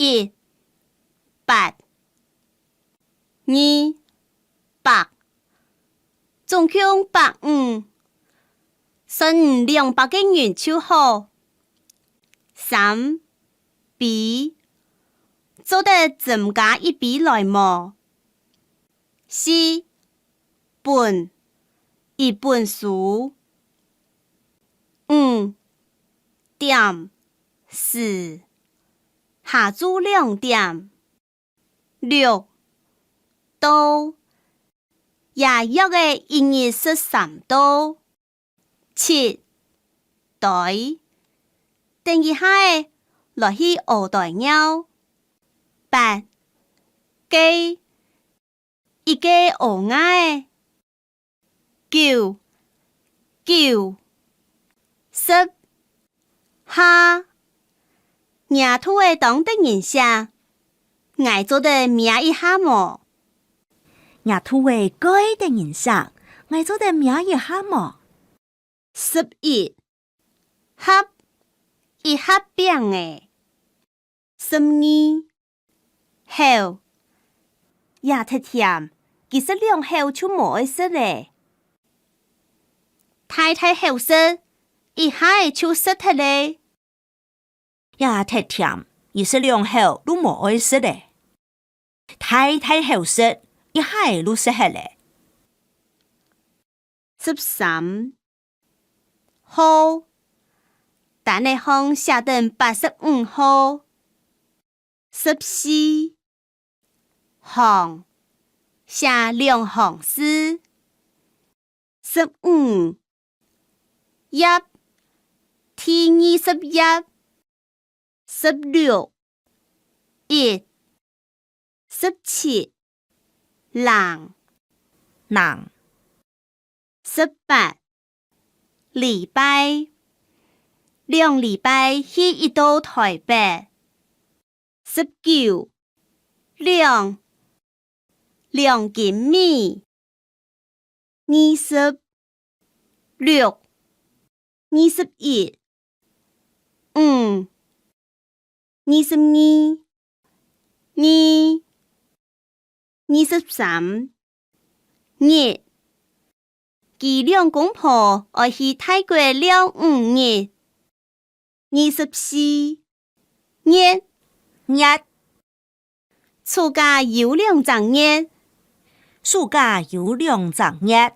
1、8、2、8，总共150，算200个人就好。3、B， 做得增加1笔来么？4、本1本书。5、点4，下注2点。6、到2月的1日13到。7、台等一下来去学台鸟。8、鸡一个学爱。9、10、下野兔的当地人写，爱做的名一下么？野兔的该的人写，爱做的名一下么？11、盒一盒饼的。12、后也太甜，其实2后就冇会食嘞。太好食，一下就食脱嘞。也太甜，其实2后都冇会食嘞。太好食，一下都食下嘞。13号，但系行写等85号。14行，写2行诗。15页，第20页。161、17人。18礼拜，2礼拜去一到台北。192斤米。206、21 5、22 2、23日。佢2公婆愛去泰國了5日。24日。暑假有2整日。暑假有2整日。